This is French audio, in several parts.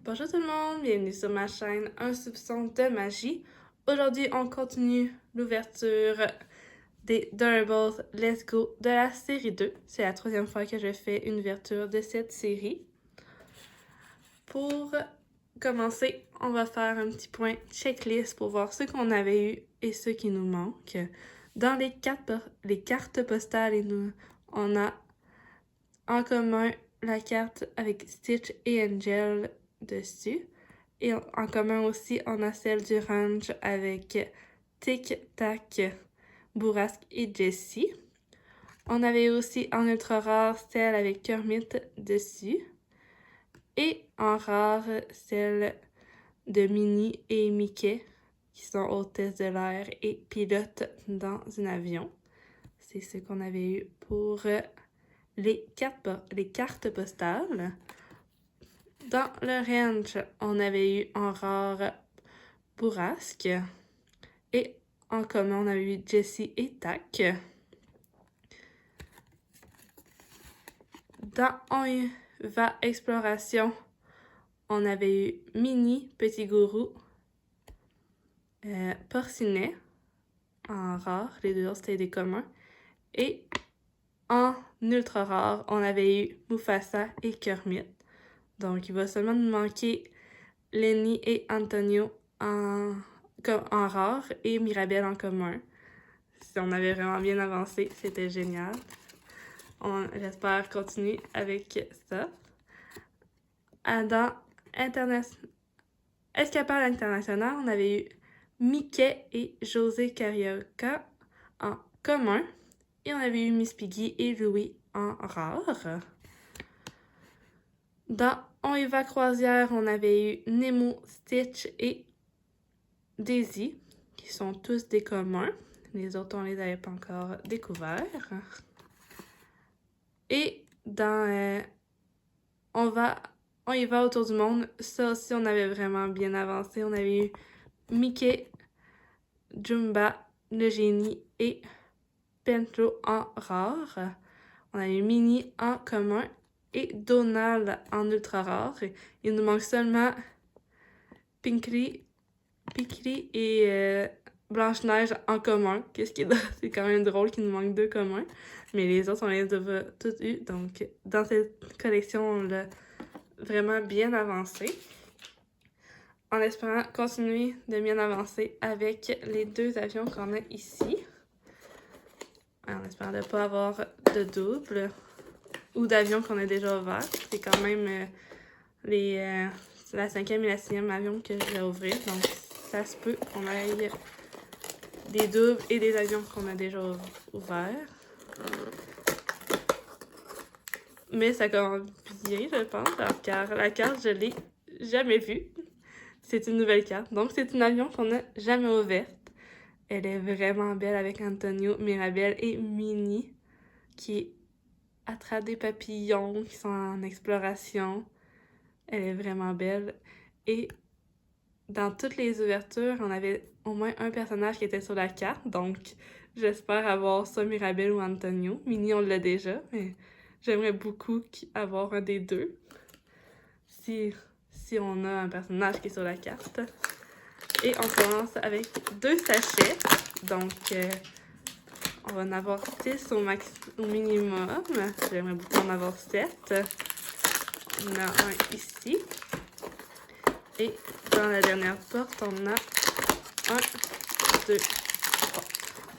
Bonjour tout le monde, bienvenue sur ma chaîne Un soupçon de magie. Aujourd'hui, on continue l'ouverture des Durables Let's Go de la série 2. C'est la troisième fois que je fais une ouverture de cette série. Pour commencer, on va faire un petit point checklist pour voir ce qu'on avait eu et ce qui nous manque. Dans les cartes postales, on a en commun la carte avec Stitch et Angel dessus. Et en commun aussi, on a celle du ranch avec Tic Tac, Bourrasque et Jessie. On avait aussi en ultra rare celle avec Kermit dessus. Et en rare, celle de Minnie et Mickey, qui sont hôtesses de l'air et pilotes dans un avion. C'est ce qu'on avait eu pour les cartes postales. Dans le ranch, on avait eu en rare Bourrasque. Et en commun, on avait eu Jessie et Tac. Dans On va exploration, on avait eu Minnie, Petit Gourou, Porcinet, en rare, les deux autres c'était des communs. Et en ultra rare, on avait eu Mufasa et Kermit. Donc, il va seulement nous manquer Lenny et Antonio en rare et Mirabelle en commun. Si on avait vraiment bien avancé, c'était génial. J'espère continuer avec ça. Dans Escapade internationale, on avait eu Mickey et José Carioca en commun. Et on avait eu Miss Piggy et Louis en rare. Dans On y va croisière, on avait eu Nemo, Stitch et Daisy, qui sont tous des communs. Les autres, on les avait pas encore découverts. Et dans On y va autour du monde, ça aussi, on avait vraiment bien avancé. On avait eu Mickey, Jumba, le génie et Pinto en rare. On a eu Minnie en commun et Donald en ultra rare. Il nous manque seulement Pinkley et Blanche-Neige en commun. C'est quand même drôle qu'il nous manque deux communs. Mais les autres, on les a tous eus. Donc, dans cette collection, on l'a vraiment bien avancé. En espérant continuer de bien avancer avec les deux avions qu'on a ici. En espérant de ne pas avoir de double ou d'avions qu'on a déjà ouverts. C'est quand même la 5e et la 6e avion que je vais ouvrir. Donc, ça se peut qu'on aille des doubles et des avions qu'on a déjà ouverts. Mais ça commence bien, je pense, car la carte, je l'ai jamais vue. C'est une nouvelle carte. Donc, c'est une avion qu'on n'a jamais ouverte. Elle est vraiment belle avec Antonio, Mirabelle et Minnie qui attrapent des papillons qui sont en exploration. Elle est vraiment belle. Et dans toutes les ouvertures, on avait au moins un personnage qui était sur la carte. Donc, j'espère avoir soit Mirabelle ou Antonio. Minnie, on l'a déjà, mais j'aimerais beaucoup avoir un des deux. Si on a un personnage qui est sur la carte. Et on commence avec 2 sachets. Donc, on va en avoir 6 au minimum. J'aimerais beaucoup en avoir 7. On a un ici. Et dans la dernière porte, on a 1, 2, 3.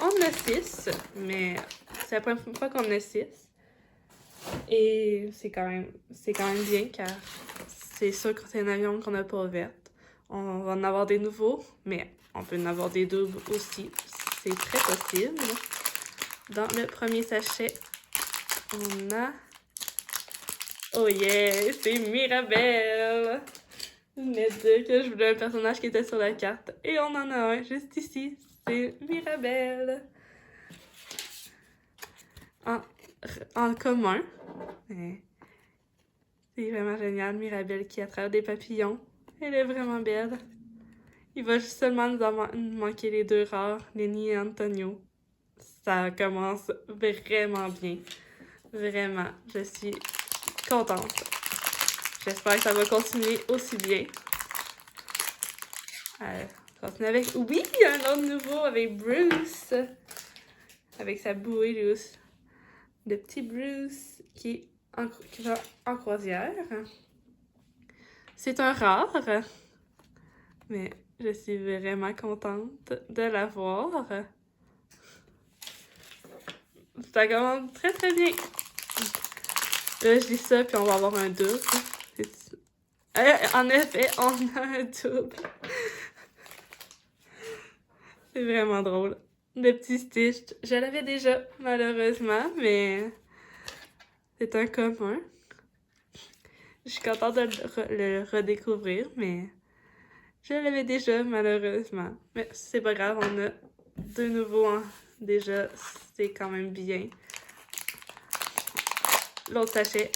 On a 6, mais c'est la première fois qu'on a 6. Et c'est quand même bien, car c'est sûr que c'est un avion qu'on n'a pas ouvert. On va en avoir des nouveaux, mais on peut en avoir des doubles aussi. C'est très possible. Dans le premier sachet, on a... Oh yeah! C'est Mirabelle! Je venais de dire que je voulais un personnage qui était sur la carte. Et on en a un juste ici. C'est Mirabelle! En commun. C'est vraiment génial. Mirabelle qui attrape des papillons. Elle est vraiment belle. Il va juste seulement nous manquer les deux rares, Lenny et Antonio. Ça commence vraiment bien. Vraiment, je suis contente. J'espère que ça va continuer aussi bien. Continuer avec... Oui, un autre nouveau avec Bruce. Avec sa bouée, lui aussi. Le petit Bruce qui va en croisière. C'est un rare, mais je suis vraiment contente de l'avoir. Ça commence très très bien. Là, je dis ça, puis on va avoir un double. En effet, on a un double. C'est vraiment drôle. Le petit Stitch, je l'avais déjà, malheureusement, mais c'est un commun. Je suis contente de le redécouvrir, mais je l'avais déjà, malheureusement. Mais c'est pas grave, on a deux nouveaux déjà, c'est quand même bien. L'autre sachet.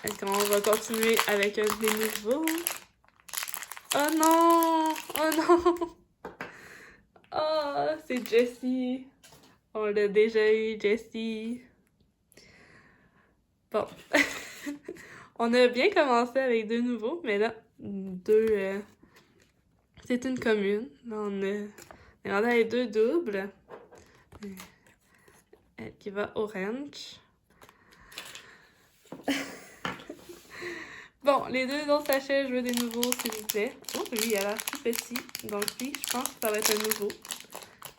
Est-ce qu'on va continuer avec un des nouveaux? Oh non! Oh non! Oh, c'est Jessie. On l'a déjà eu, Jessie. Bon. On a bien commencé avec deux nouveaux, mais là, deux... c'est une commune. Là, on est rendu avec deux doubles. Elle qui va orange. Bon, les deux autres sachets, je veux des nouveaux, s'il vous plaît. Oh, lui, il a l'air tout petit. Donc, lui, je pense que ça va être un nouveau.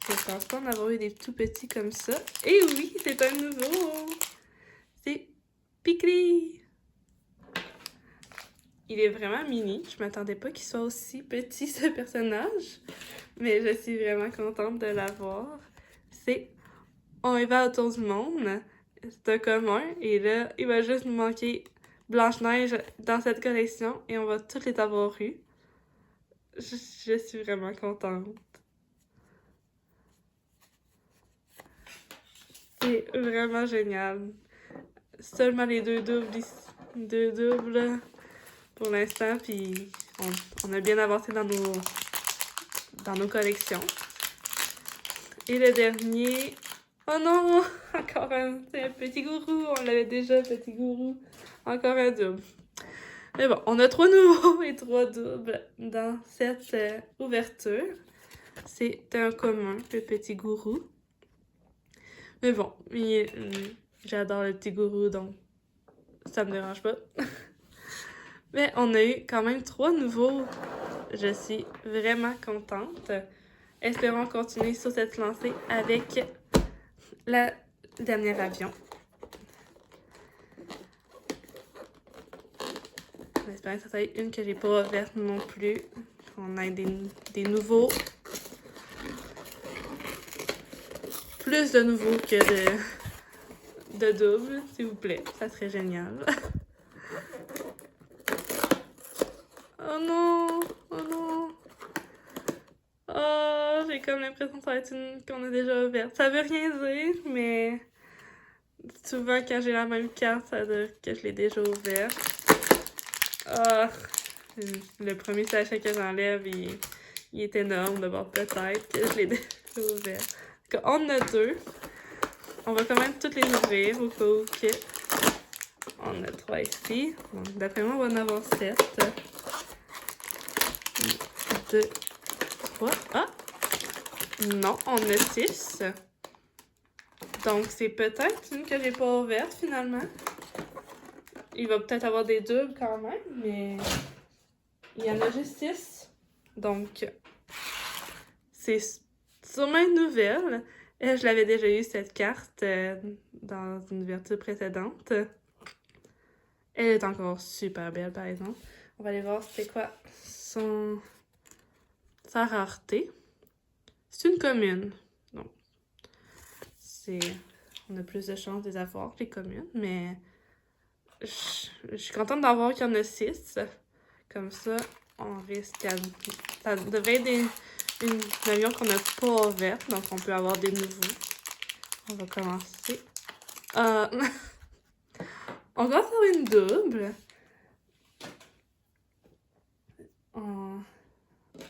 Je pense pas en avoir eu des tout petits comme ça. Et oui, c'est un nouveau! C'est Pikri! Il est vraiment mini. Je m'attendais pas qu'il soit aussi petit, ce personnage. Mais je suis vraiment contente de l'avoir. C'est On y va autour du monde. C'est un commun. Et là, il va juste nous manquer Blanche-Neige dans cette collection. Et on va toutes les avoir eues. Je suis vraiment contente. C'est vraiment génial. Seulement les deux doubles pour l'instant, puis on a bien avancé dans nos collections. Et le dernier... Oh non! Encore c'est un petit gourou! On l'avait déjà, petit gourou. Encore un double. Mais bon, on a 3 nouveaux et 3 doubles dans cette ouverture. C'est un commun, le petit gourou. Mais bon, j'adore le petit gourou, donc ça me dérange pas. Mais on a eu quand même 3 nouveaux. Je suis vraiment contente. Espérons continuer sur cette lancée avec la dernière avion. J'espère que ça soit une que j'ai pas ouverte non plus. On a des nouveaux. Plus de nouveaux que de doubles, s'il vous plaît. Ça serait génial. Oh non! Oh non! Oh, j'ai comme l'impression que ça va être une qu'on a déjà ouverte. Ça veut rien dire, mais souvent quand j'ai la même carte, ça veut dire que je l'ai déjà ouverte. Ah, le premier sachet que j'enlève, il est énorme. D'abord, peut-être que je l'ai déjà ouvert. Donc, on en a 2. On va quand même toutes les ouvrir au cas où que... On a 3 ici. Donc, d'après moi, on va en avoir 7. 2, 3. Ah! Non, on a 6. Donc, c'est peut-être une que j'ai pas ouverte, finalement. Il va peut-être avoir des doubles quand même, mais... Il y en a juste 6. Donc, c'est sûrement une nouvelle. Je l'avais déjà eu, cette carte, dans une ouverture précédente. Elle est encore super belle, par exemple. On va aller voir c'était quoi sa rareté. C'est une commune. Donc, on a plus de chances de les avoir que les communes, mais je suis contente d'avoir qu'il y en a 6. Comme ça, on risque... Ça devrait être une avion qu'on n'a pas ouverte, donc on peut avoir des nouveaux. On va commencer. On va faire une double.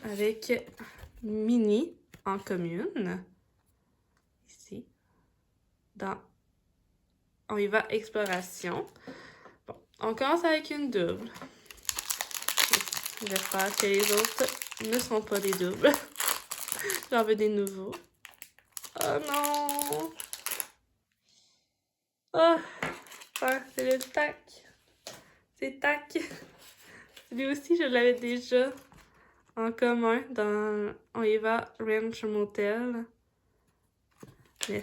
Avec Minnie en commune. Ici. On y va exploration. Bon, on commence avec une double. J'espère que les autres ne seront pas des doubles. J'en veux des nouveaux. Oh non! Oh! Ah, c'est le tac. C'est tac. Lui aussi, je l'avais déjà en commun dans On y va Ranch Motel. Mais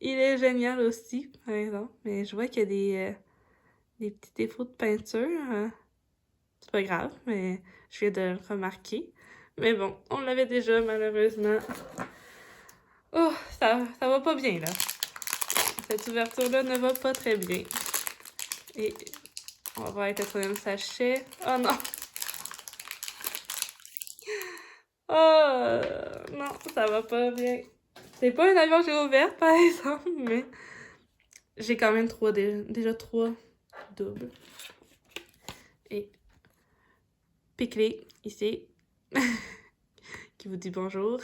il est génial aussi, par exemple. Mais je vois qu'il y a des petits défauts de peinture. C'est pas grave, mais je viens de le remarquer. Mais bon, on l'avait déjà, malheureusement. Oh, ça va pas bien, là. Cette ouverture-là ne va pas très bien. Et on va voir avec le troisième sachet. Oh non! Oh non, ça va pas bien. C'est pas un avion que j'ai ouvert, par exemple, mais j'ai quand même déjà 3 doubles. Et Piclé, ici, qui vous dit bonjour.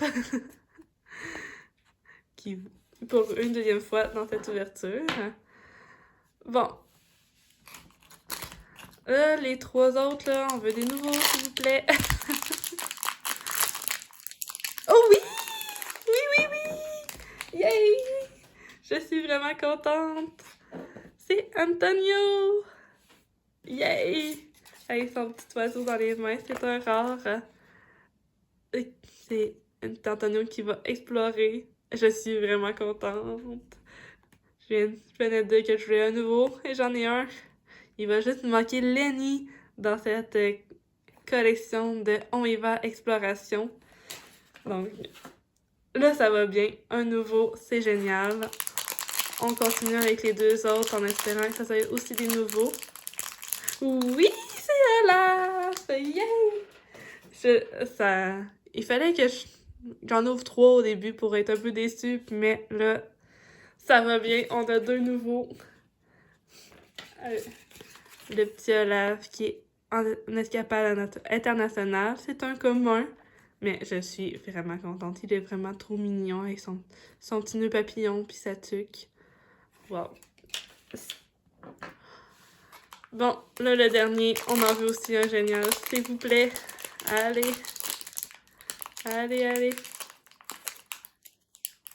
Pour une deuxième fois dans cette ouverture. Bon. Là, les 3 autres, là, on veut des nouveaux, s'il vous plaît. Oh oui! Oui, oui, oui! Yay! Je suis vraiment contente. C'est Antonio! Yay! Avec son petit oiseau dans les mains, c'est un rare. C'est Antonio qui va explorer. Je suis vraiment contente. Je venais de dire que je voulais un nouveau et j'en ai un. Il va juste me manquer Lenny dans cette collection de On y va exploration. Donc là, ça va bien. Un nouveau, c'est génial. On continue avec les 2 autres en espérant que ça soit aussi des nouveaux. Oui, c'est Olaf! Yay! Il fallait que j'en ouvre 3 au début pour être un peu déçue, mais là, ça va bien. On a 2 nouveaux. Le petit Olaf qui est en escapade internationale. C'est un commun, mais je suis vraiment contente. Il est vraiment trop mignon avec son petit nœud papillon puis sa tuque. Wow! Bon, là, le dernier, on en veut aussi un génial. S'il vous plaît, allez. Allez, allez.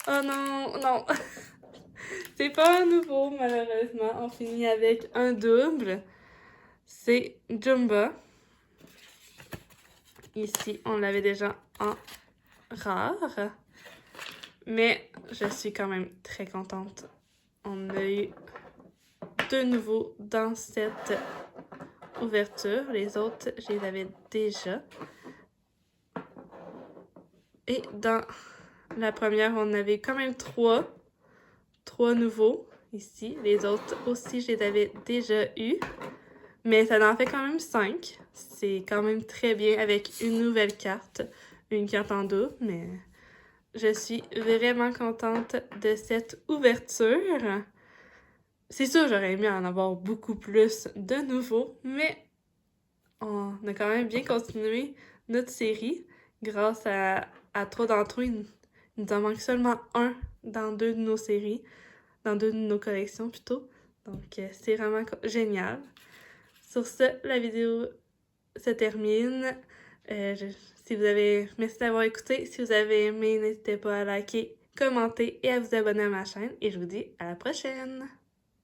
Oh non, non. C'est pas un nouveau, malheureusement. On finit avec un double. C'est Jumba. Ici, on l'avait déjà en rare. Mais je suis quand même très contente. On a eu 2 nouveaux dans cette ouverture. Les autres, je les avais déjà. Et dans la première, on avait quand même 3 nouveaux ici. Les autres aussi, je les avais déjà eus. Mais ça en fait quand même 5. C'est quand même très bien avec une nouvelle carte. Une carte en double, mais je suis vraiment contente de cette ouverture. C'est sûr, j'aurais aimé en avoir beaucoup plus de nouveaux, mais on a quand même bien continué notre série grâce à 3 d'entre eux. Il nous en manque seulement un dans 2 de nos séries, dans 2 de nos collections plutôt. Donc, c'est vraiment génial. Sur ce, la vidéo se termine. Merci d'avoir écouté. Si vous avez aimé, n'hésitez pas à liker, commenter et à vous abonner à ma chaîne. Et je vous dis à la prochaine!